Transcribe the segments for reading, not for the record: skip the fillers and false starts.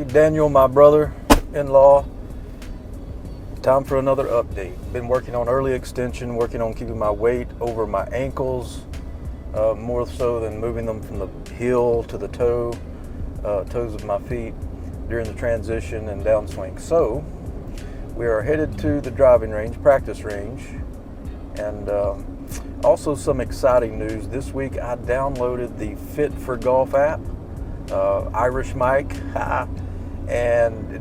Daniel, my brother-in-law. Time for another update. Been working on early extension, working on keeping my weight over my ankles, more so than moving them from the heel to the toes of my feet during the transition and downswing. So we are headed to the driving range, practice range, and also some exciting news. This week I downloaded the Fit for Golf app, Irish Mike, and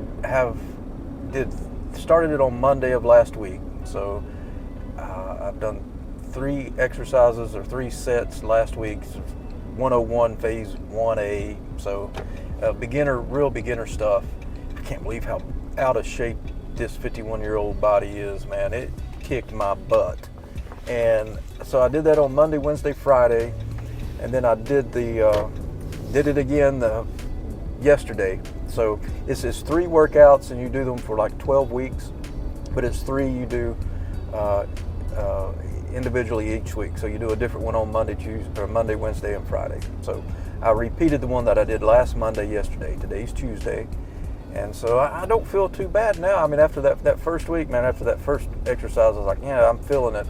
started it on Monday of last week. So I've done 3 exercises or 3 sets last week, 101 phase 1A. So real beginner stuff. I can't believe how out of shape this 51-year-old body is, man. It kicked my butt. And so I did that on Monday, Wednesday, Friday, and then I did it again yesterday. So it's 3 workouts, and you do them for like 12 weeks, but it's 3 you do individually each week. So you do a different one on Monday, Wednesday, and Friday. So I repeated the one that I did last Monday yesterday. Today's Tuesday. And so I don't feel too bad now. I mean, after that first week, man, after that first exercise, I was like, yeah, I'm feeling it.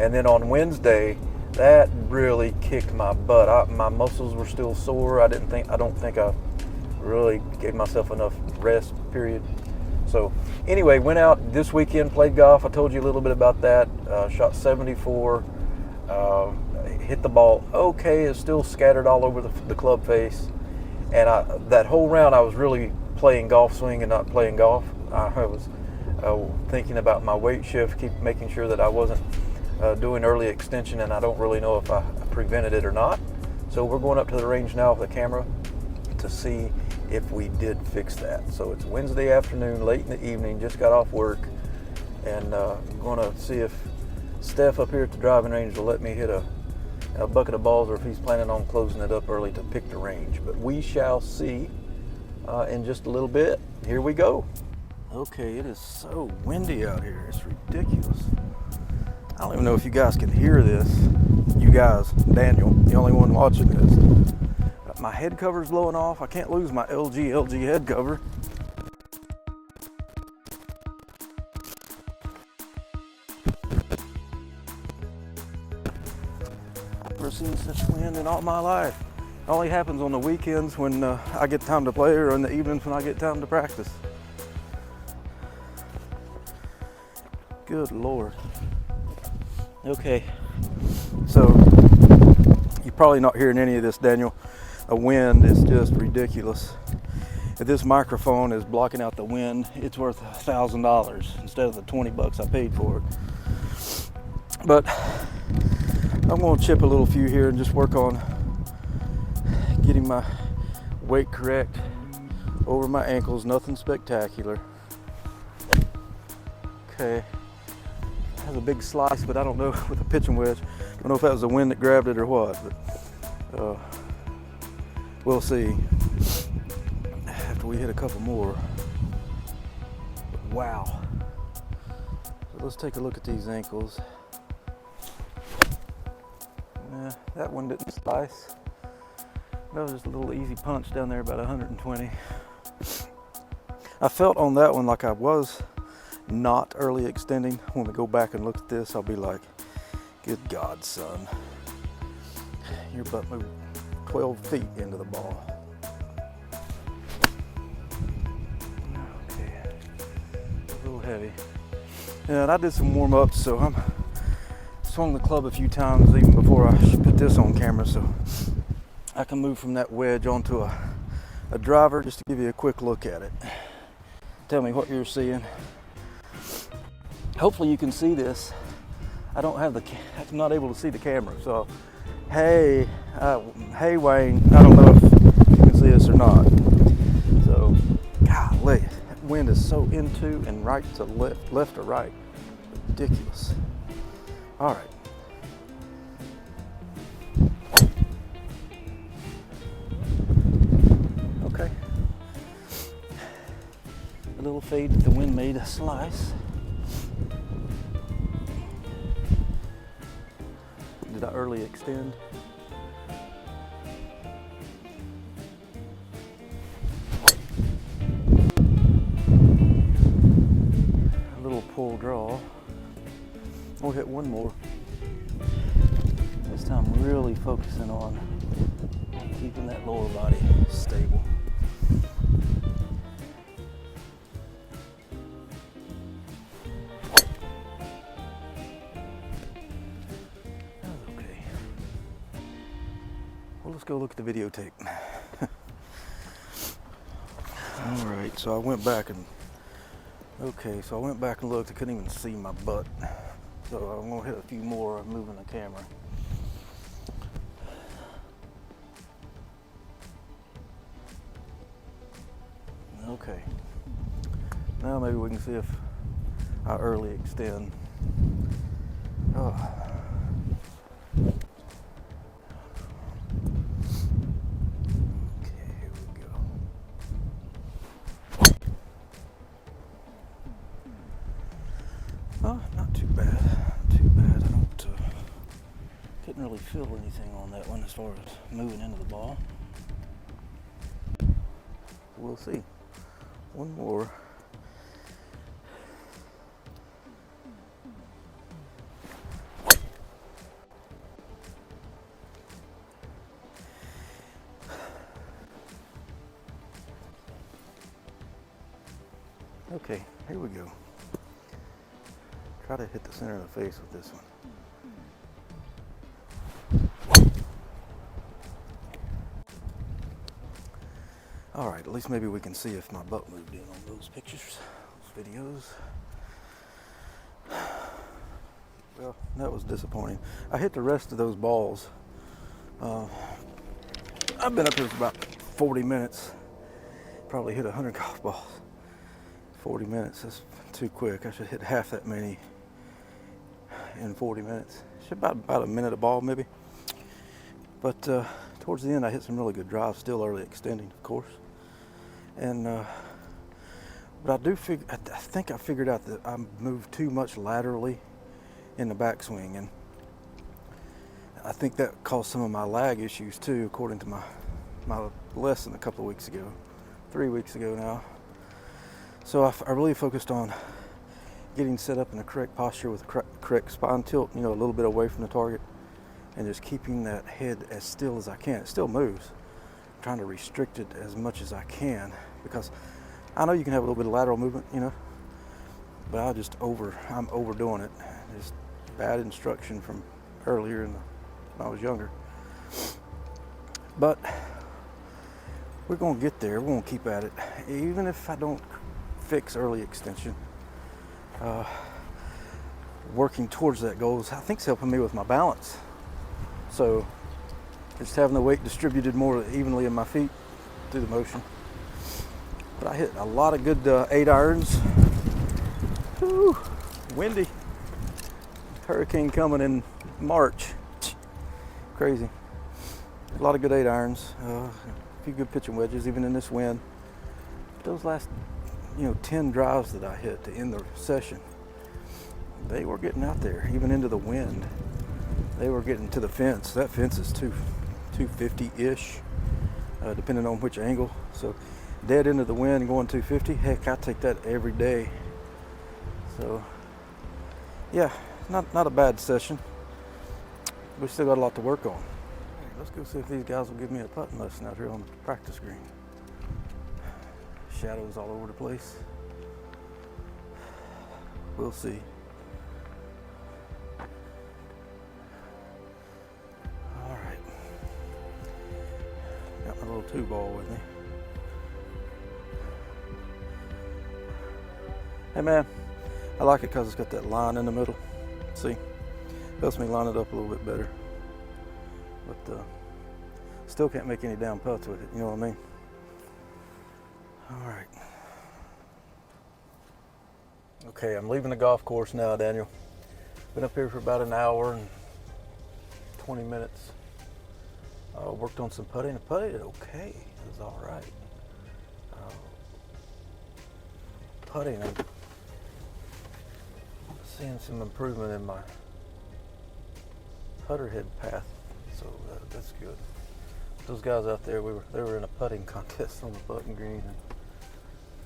And then on Wednesday, that really kicked my butt. My muscles were still sore. I don't think I really gave myself enough rest, period. So anyway, went out this weekend, played golf. I told you a little bit about that. Shot 74, hit the ball okay. It's still scattered all over the club face. And that whole round, I was really playing golf swing and not playing golf. I was thinking about my weight shift, keep making sure that I wasn't doing early extension, and I don't really know if I prevented it or not. So we're going up to the range now with the camera to see if we did fix that. So it's Wednesday afternoon, late in the evening, just got off work, and I'm going to see if Steph up here at the driving range will let me hit a bucket of balls, or if he's planning on closing it up early to pick the range. But we shall see in just a little bit. Here we go. Okay, it is so windy out here. It's ridiculous. I don't even know if you guys can hear this. You guys, Daniel, the only one watching this. My head cover's blowing off. I can't lose my LG head cover. I've never seen such wind in all my life. It only happens on the weekends when I get time to play, or in the evenings when I get time to practice. Good Lord. Okay, so you're probably not hearing any of this, Daniel. The wind is just ridiculous. If this microphone is blocking out the wind, it's worth $1,000 instead of the $20 I paid for it. But I'm going to chip a little few here and just work on getting my weight correct over my ankles. Nothing spectacular. Okay. Has a big slice, but I don't know, with a pitching wedge. I don't know if that was the wind that grabbed it or what, but we'll see after we hit a couple more. But wow. So let's take a look at these ankles. That one didn't slice. That was just a little easy punch down there, about 120. I felt on that one like I was not early extending. When we go back and look at this, I'll be like, good God, son. Your butt moved 12 feet into the ball. Okay, a little heavy. And I did some warm-ups, so I'm swung the club a few times even before I put this on camera, so I can move from that wedge onto a driver just to give you a quick look at it. Tell me what you're seeing. Hopefully you can see this. I'm not able to see the camera, so hey Wayne, I don't know if you can see this or not. So golly, that wind is so into and right to left to right. Ridiculous. All right. Okay. A little fade that the wind made a slice. Did I early extend? pull draw. We'll hit one more. This time really focusing on keeping that lower body stable. That was okay. Well, let's go look at the videotape. All right, so I went back and looked. I couldn't even see my butt. So I'm gonna hit a few more moving the camera. Okay. Now maybe we can see if I early extend. Oh. Okay, here we go. Oh, not too bad. Not too bad. I didn't really feel anything on that one as far as moving into the ball. We'll see. One more. Okay, here we go. Try to hit the center of the face with this one. All right, at least maybe we can see if my butt moved in on those pictures, those videos. Well, that was disappointing. I hit the rest of those balls. I've been up here for about 40 minutes. Probably hit 100 golf balls. 40 minutes, that's too quick. I should hit half that many in 40 minutes. Should about a minute a ball maybe. But towards the end I hit some really good drives, still early extending of course. And but I think I figured out that I moved too much laterally in the backswing, and I think that caused some of my lag issues too, according to my lesson a couple of weeks ago, 3 weeks ago now. So I really focused on getting set up in the correct posture with correct spine tilt, a little bit away from the target, and just keeping that head as still as I can. It still moves. I'm trying to restrict it as much as I can, because I know you can have a little bit of lateral movement, but I'm overdoing it. Just bad instruction from earlier when I was younger. But we're gonna get there. We're gonna keep at it, even if I don't fix early extension. Working towards that goal, I think, is helping me with my balance. So just having the weight distributed more evenly in my feet through the motion. But I hit a lot of good 8 irons. Woo, windy. Hurricane coming in March. Crazy. A lot of good 8 irons. A few good pitching wedges, even in this wind. Those last 10 drives that I hit to end the session, they were getting out there, even into the wind. They were getting to the fence. That fence is 250-ish, depending on which angle. So dead into the wind going 250, heck, I take that every day. So yeah, not a bad session. We still got a lot to work on. Let's go see if these guys will give me a putting lesson out here on the practice green. Shadows all over the place. We'll see. All right. Got my little 2-ball with me. Hey man, I like it because it's got that line in the middle. See? Helps me line it up a little bit better. But still can't make any down putts with it, you know what I mean? All right. Okay, I'm leaving the golf course now, Daniel. Been up here for about an hour and 20 minutes. Worked on some putting. The putting, okay, it was all right. Putting, I'm seeing some improvement in my putter head path, so that's good. Those guys out there, they were in a putting contest on the putting green, and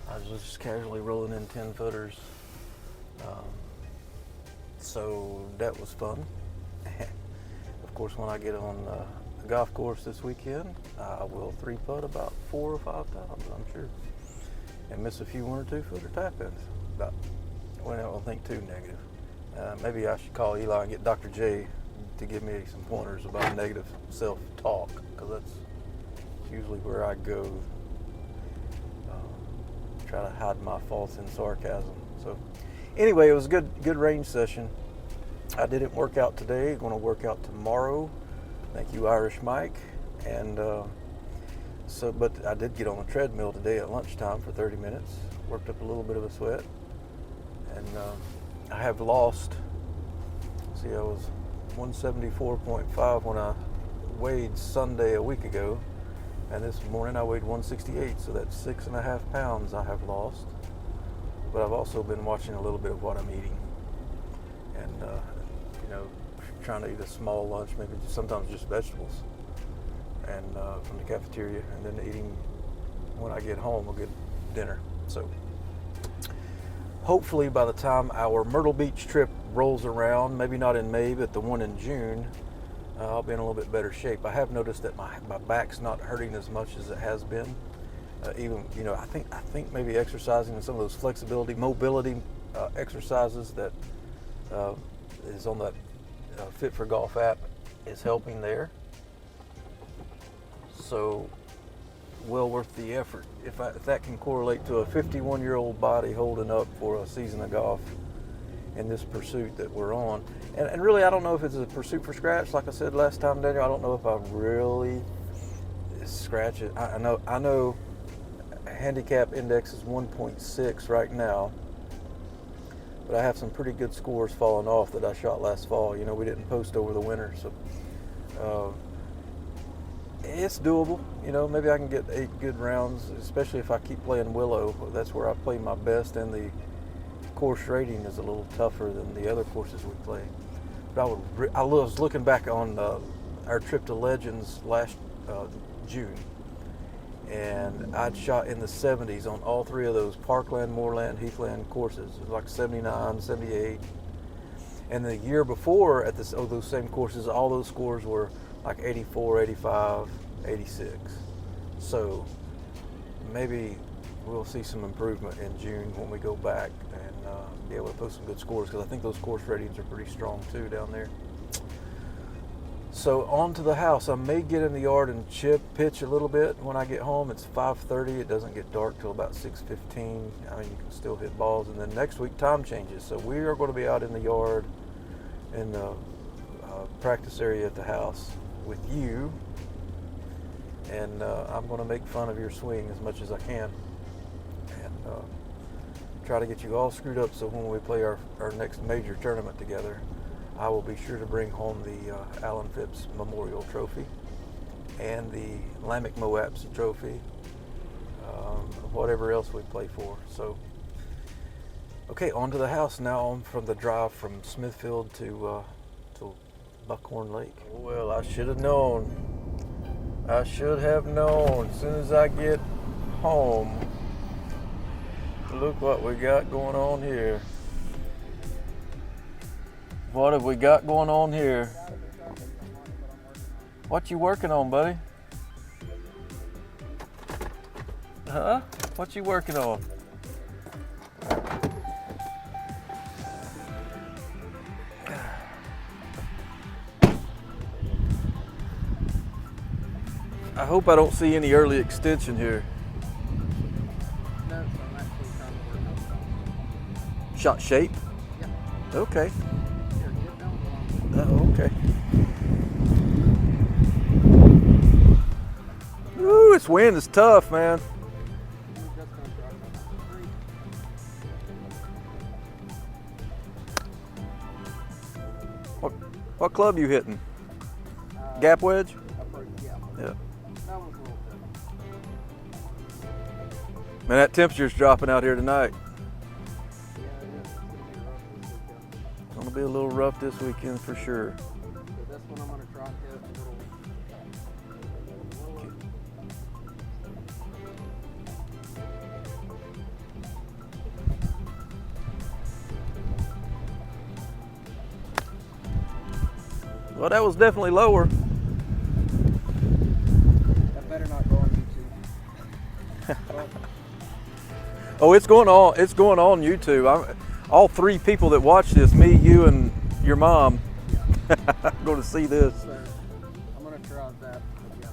I was just casually rolling in 10 footers, So that was fun. Of course, when I get on the golf course this weekend, I will 3-putt about 4 or 5 times, I'm sure, and miss a few 1 or 2 footer tap-ins. Well, I don't think too negative. Maybe I should call Eli and get Dr. J to give me some pointers about negative self-talk, because that's usually where I go. Try to hide my faults in sarcasm. So anyway, it was a good range session. I didn't work out today. I'm going to work out tomorrow. Thank you, Irish Mike. And but I did get on the treadmill today at lunchtime for 30 minutes. Worked up a little bit of a sweat. And I have lost, see, I was 174.5 when I weighed Sunday a week ago. And this morning I weighed 168, so that's 6.5 pounds I have lost. But I've also been watching a little bit of what I'm eating. And, trying to eat a small lunch, maybe sometimes just vegetables, and from the cafeteria, and then eating when I get home a good dinner. So hopefully by the time our Myrtle Beach trip rolls around, maybe not in May, but the one in June, I'll be in a little bit better shape. I have noticed that my back's not hurting as much as it has been. Even, I think maybe exercising and some of those flexibility, mobility exercises that is on that Fit for Golf app is helping there. So well worth the effort. If that can correlate to a 51-year-old body holding up for a season of golf in this pursuit that we're on. And really, I don't know if it's a pursuit for scratch. Like I said last time, Daniel, I don't know if I really scratch it. I know handicap index is 1.6 right now, but I have some pretty good scores falling off that I shot last fall. We didn't post over the winter, so it's doable. Maybe I can get 8 good rounds, especially if I keep playing Willow. That's where I play my best, and the course rating is a little tougher than the other courses we play. But I was looking back on our trip to Legends last June, and I'd shot in the 70s on all 3 of those Parkland, Moorland, Heathland courses. It was like 79, 78. And the year before at those same courses, all those scores were like 84, 85, 86. So maybe we'll see some improvement in June when we go back and be able to post some good scores, because I think those course ratings are pretty strong too down there. So on to the house. I may get in the yard and pitch a little bit when I get home. It's 5:30. It doesn't get dark till about 6:15. I mean, you can still hit balls. And then next week time changes. So we are going to be out in the yard in the practice area at the house with you. And I'm going to make fun of your swing as much as I can. And try to get you all screwed up so when we play our next major tournament together, I will be sure to bring home the Alan Phipps Memorial Trophy and the Lamech Moabs Trophy, whatever else we play for. So, okay, on to the house now from the drive from Smithfield to Buckhorn Lake. Well, I should have known. I should have known. As soon as I get home, look what we got going on here. What have we got going on here? What you working on, buddy? Huh? What you working on? I hope I don't see any early extension here. No, so I'm actually trying to work on something. Shot shape? Yeah. Okay. Here, get down the line. Okay. Ooh, this wind is tough, man. That's gonna drop my street. What club you hitting? Gap wedge? Yeah. That one's a little bit. Man, that temperature's dropping out here tonight. Yeah, it is. It's gonna be a little rough this weekend for sure. So this one I'm gonna try and hit a little. Well, that was definitely lower. That better not go on YouTube. Oh, it's going on. It's going on YouTube. All 3 people that watch this, me, you, and your mom, going to see this. So I'm gonna try that. Yeah.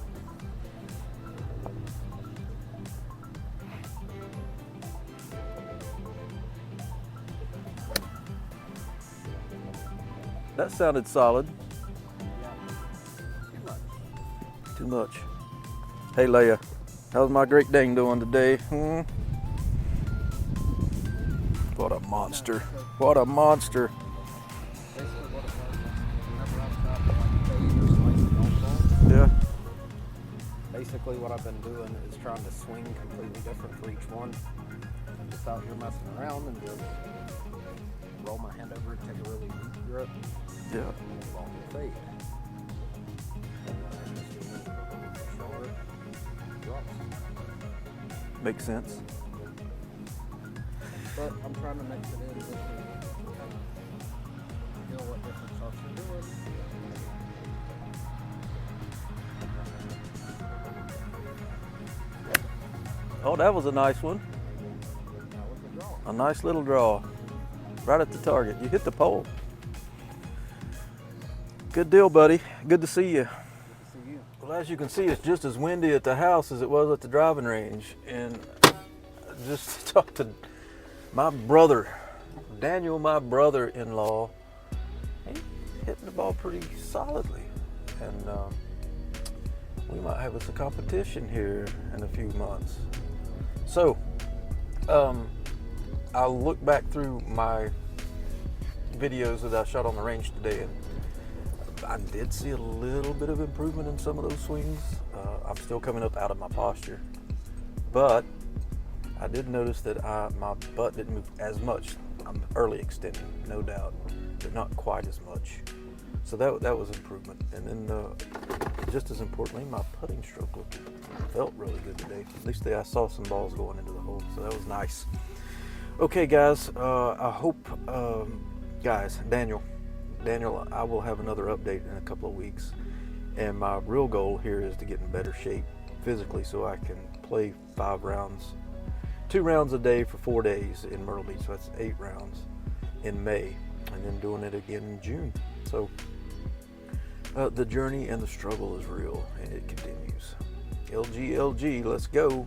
That sounded solid. Yeah. Too much. Too much. Hey, Leia, how's my Great Dane doing today? What a monster. What a monster. Basically what it was, whenever I've tried to like fade or slice a golf ball, Yeah. basically what I've been doing is trying to swing completely different for each one. Just out here messing around and just roll my hand over it, take a really deep grip, Yeah. and then long the fade. And just do it a little bit shorter, drops. Makes sense. But I'm trying to mix it in just to kind of feel what different shots are doing. Oh, that was a nice one. That was the draw. A nice little draw. Right at the target. You hit the pole. Good deal, buddy. Good to see you. Good to see you. Well, as you can see, it's just as windy at the house as it was at the driving range. And I just talked to my brother, Daniel, my brother-in-law. He's hitting the ball pretty solidly. And we might have us a competition here in a few months. So, I'll look back through my videos that I shot on the range today, and I did see a little bit of improvement in some of those swings. I'm still coming up out of my posture, but I did notice that my butt didn't move as much. I'm early extending, no doubt, but not quite as much. So that was improvement. And then just as importantly, my putting stroke felt really good today. At least I saw some balls going into the hole, so that was nice. Okay, guys, I hope, guys, Daniel, I will have another update in a couple of weeks. And my real goal here is to get in better shape physically so I can play 5 rounds, 2 rounds a day for 4 days in Myrtle Beach. So that's 8 rounds in May, and then doing it again in June. So the journey and the struggle is real, and it continues. LG, let's go.